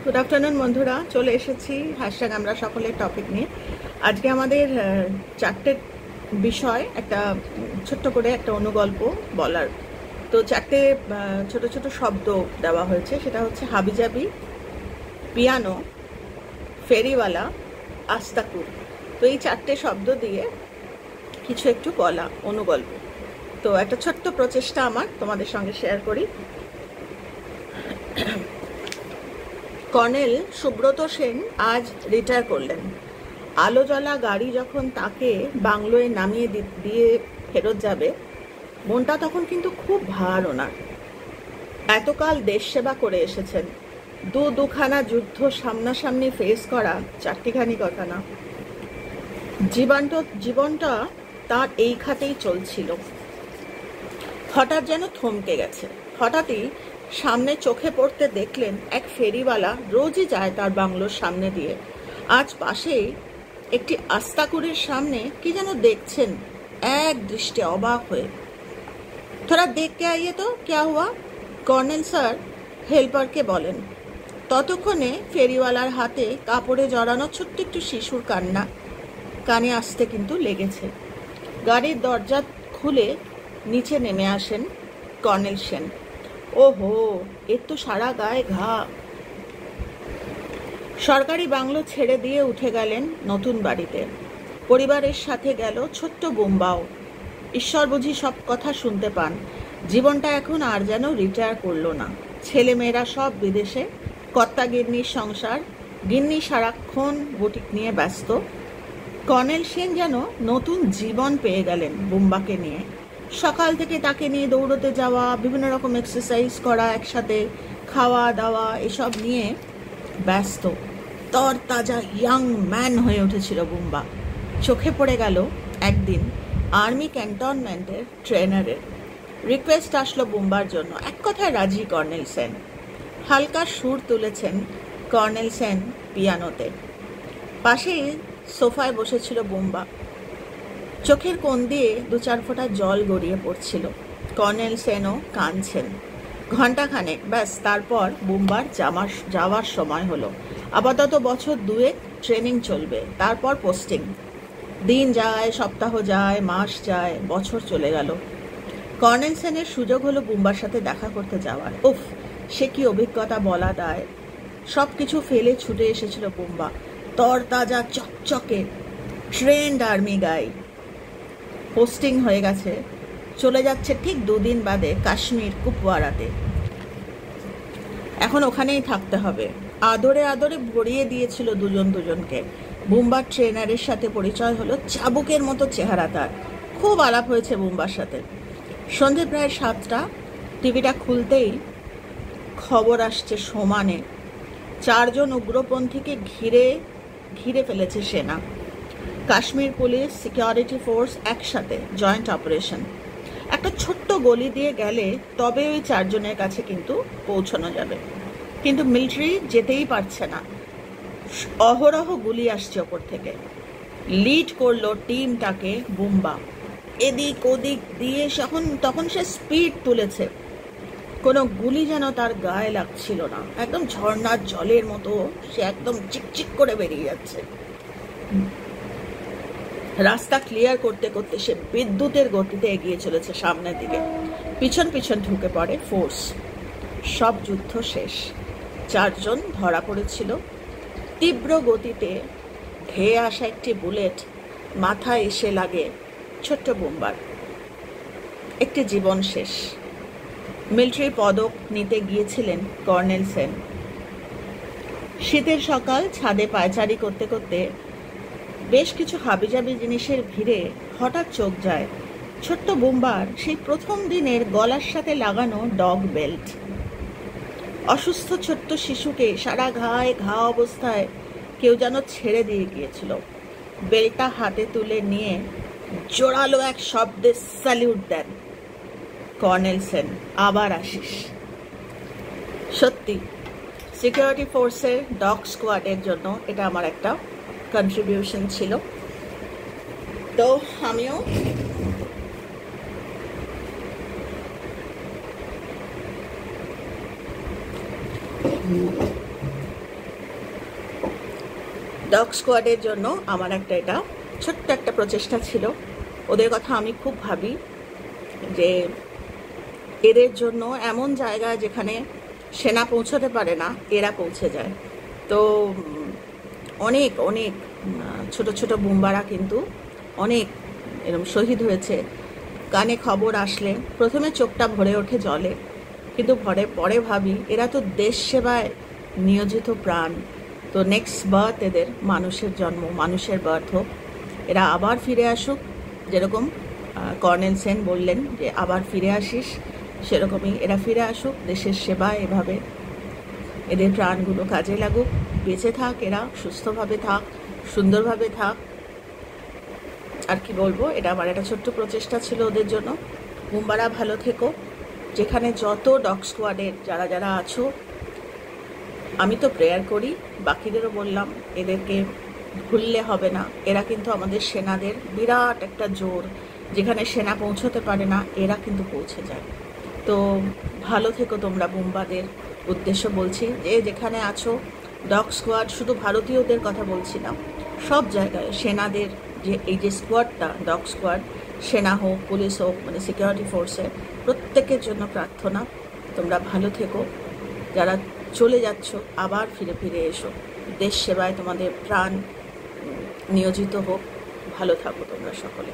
Good afternoon বন্ধুরা, চলে এসেছি হ্যাশট্যাগ আমরা সকলের টপিক নিয়ে। আজকে আমাদের চারটে বিষয়, একটা ছোট্ট করে একটা অনুগল্প বলার। তো চারটে ছোট ছোট শব্দ দেওয়া হয়েছে, সেটা হচ্ছে হাবিজাবি, পিয়ানো, ফেরিওয়ালা, আস্তাকুর। তো এই চারটে শব্দ দিয়ে কিছু একটু বলা অনুগল্প। তো একটা ছোট্ট প্রচেষ্টা আমার তোমাদের সঙ্গে শেয়ার করি। কর্নেল সুব্রত সেন আজ রিটায়ার করলেন। আলো জ্বলা গাড়ি যখন তাকে বাংলোয় নামিয়ে দিয়ে ফেরত যাবে, মনটা তখন কিন্তু খুব ভার ওনার। এতকাল দেশ সেবা করে এসেছেন, দুখানা যুদ্ধ সামনাসামনি ফেস করা চারটিখানি কথা না। জীবনটা তার এই খাতেই চলছিল। হঠাৎ যেন থমকে গেছে। হঠাৎই সামনে চোখে পড়তে দেখলেন এক ফেরিওয়ালা রোজই যায় তার বাংলোর সামনে দিয়ে। আজ পাশেই একটি আস্তাকুরের সামনে কি যেন দেখছেন এক দৃষ্টে অবাক হয়ে। থোড়া দেখ কে আইয়ে তো ক্যা হুয়া, কর্নেল স্যার হেল্পারকে বলেন। ততক্ষণে ফেরিওয়ালার হাতে কাপড়ে জড়ানো ছোট্ট একটু শিশুর কান্না কানে আসতে কিন্তু লেগেছে। গাড়ির দরজা খুলে নিচে নেমে আসেন কর্নেল সেন। ওহো, এর তো সারা গায়ে ঘা। সরকারি বাংলো ছেড়ে দিয়ে উঠে গেলেন নতুন বাড়িতে। পরিবারের সাথে গেল ছোট্ট বুম্বাও। ঈশ্বর বুঝি সব কথা শুনতে পান। জীবনটা এখন আর যেন রিটায়ার করলো না। ছেলে মেয়েরা সব বিদেশে, কর্তা গিন্নির সংসার, গিন্নি সারাক্ষণ বুটিক নিয়ে ব্যস্ত। কর্নেল সেন যেন নতুন জীবন পেয়ে গেলেন বুম্বাকে নিয়ে। সকাল থেকে তাকে নিয়ে দৌড়তে যাওয়া, বিভিন্ন রকম এক্সারসাইজ করা, একসাথে খাওয়া দাওয়া, এসব নিয়ে ব্যস্ত। তর তাজা ইয়াং ম্যান হয়ে উঠেছিল বুম্বা। চোখে পড়ে গেল একদিন আর্মি ক্যান্টনমেন্টের ট্রেনারের রিকোয়েস্ট আসলো বুম্বার জন্য। এক কথায় রাজি কর্নেল সেন। হালকা সুর তুলেছেন কর্নেল সেন পিয়ানোতে। পাশেই সোফায় বসেছিল বুম্বা। চোখের কোণ দিয়ে 2-4 ফোঁটা জল গড়িয়ে পড়ছিল। কর্নেল সেনও কাঁদছেন। ঘণ্টাখানেক ব্যাস, তারপর বুম্বার যাওয়ার সময় হলো। আপাতত বছর 2 ট্রেনিং চলবে, তারপর পোস্টিং। দিন যায়, সপ্তাহ যায়, মাস যায়, বছর চলে গেল। কর্নেল সেনের সুযোগ হলো বুম্বার সাথে দেখা করতে যাওয়ার। উফ, সে কি অভিজ্ঞতা বলা দায়। সব কিছু ফেলে ছুটে এসেছিল বুম্বা, তরতাজা চকচকে ট্রেন্ড আর্মি গাই। পোস্টিং হয়ে গেছে, চলে যাচ্ছে ঠিক 2 দিন বাদে কাশ্মীর কুপওয়ারাতে। এখন ওখানেই থাকতে হবে। আদরে আদরে ভরিয়ে দিয়েছিল দুজনকে। বুম্বার ট্রেনারের সাথে পরিচয় হলো। চাবুকের মতো চেহারা তার। খুব আলাপ হয়েছে বুম্বার সাথে। সন্ধে প্রায় 7টা। টিভিটা খুলতেই খবর আসছে সমানে 4 জন উগ্রপন্থীকে ঘিরে ফেলেছে সেনা। কাশ্মীর পুলিশ, সিকিউরিটি ফোর্স একসাথে জয়েন্ট অপারেশন। একটা ছোট্ট গলি দিয়ে গেলে তবে ওই 4 জনের কাছে কিন্তু পৌঁছানো যাবে। কিন্তু মিলিটারি যেতেই পারছে না। অহরহ গুলি আসছে ওপর থেকে। লিড করলো টিমটাকে বুম্বা। এদিক ওদিক দিয়ে তখন সে স্পিড তুলেছে। কোনো গুলি যেন তার গায়ে লাগছিল না। একদম ঝর্ণার জলের মতো সে একদম চিকচিক করে বেরিয়ে যাচ্ছে। রাস্তা ক্লিয়ার করতে করতে সে বিদ্যুতের গতিতে এগিয়ে চলেছে সামনের দিকে। পিছন ঢুকে পড়ে ফোর্স। সব যুদ্ধ শেষ। 4 জন ধরা পড়েছিল। তীব্র গতিতে ধেয়ে আসা একটি বুলেট মাথায় এসে লাগে ছোট্ট বুম্বার। একটি জীবন শেষ। মিলিটারি পদক নিতে গিয়েছিলেন কর্নেল সেন। শীতের সকাল, ছাদে পায়চারি করতে করতে বেশ কিছু হাবিজাবি জিনিসের ভিড়ে হঠাৎ চোখ যায় ছোট্ট বুম্বার সেই প্রথম দিনের গলার সাথে লাগানো ডগ বেল্ট। অসুস্থ ছোট্ট শিশুকে সারা ঘায়ে ঘা অবস্থায় কেউ যেন ছেড়ে দিয়ে গিয়েছিল। বেল্টটা হাতে তুলে নিয়ে জোরালো এক শব্দে স্যালিউট দেন। কর্নেল সেন, আবার আসিস। সত্যি সিকিউরিটি ফোর্সের ডগ স্কোয়াডের জন্য এটা আমার একটা কন্ট্রিবিউশন ছিল। তো আমিও ডগ স্কোয়াডের জন্য আমার এটা ছোট্ট একটা প্রচেষ্টা ছিল। ওদের কথা আমি খুব ভাবি যে এদের জন্য এমন জায়গায় যেখানে সেনা পৌঁছতে পারে না, এরা পৌঁছে যায়। তো অনেক অনেক ছোট ছোট বুম্বারা কিন্তু অনেক এরকম শহীদ হয়েছে। কানে খবর আসলে প্রথমে চোখটা ভরে ওঠে জলে, কিন্তু পরে ভাবি এরা তো দেশ সেবায় নিয়োজিত প্রাণ। তো নেক্সট বার্থ এদের মানুষের জন্ম, মানুষের বার্থ হোক, এরা আবার ফিরে আসুক। যেরকম কর্নেল সেন বললেন যে আবার ফিরে আসিস, সেরকমই এরা ফিরে আসুক দেশের সেবায়। এভাবে এদের প্রাণগুলো কাজে লাগুক, বেঁচে থাক, এরা সুস্থভাবে থাক, সুন্দরভাবে থাক। আর কি বলবো, এটা আমার একটা ছোট্ট প্রচেষ্টা ছিল ওদের জন্য। বুম্বারা ভালো থেকো। যেখানে যত ডগ স্কোয়াডের যারা যারা আছো, আমি তো প্রেয়ার করি, বাকিদেরও বললাম এদেরকে ভুললে হবে না। এরা কিন্তু আমাদের সেনাদের বিরাট একটা জোর, যেখানে সেনা পৌঁছতে পারে না এরা কিন্তু পৌঁছে যায়। তো ভালো থেকো তোমরা। বুম্বাদের উদ্দেশ্য বলছি, যে যেখানে আছো ডগ স্কোয়াড, শুধু ভারতীয়দের কথা বলছি না, সব জায়গায় সেনাদের যে এই যে স্কোয়াডটা, ডগ স্কোয়াড, সেনা হোক, পুলিশ হোক, মানে সিকিউরিটি ফোর্সের প্রত্যেকের জন্য প্রার্থনা, তোমরা ভালো থেকো। যারা চলে যাচ্ছ আবার ফিরে ফিরে এসো, দেশ সেবায় তোমাদের প্রাণ নিয়োজিত হোক। ভালো থাকো তোমরা সকলে।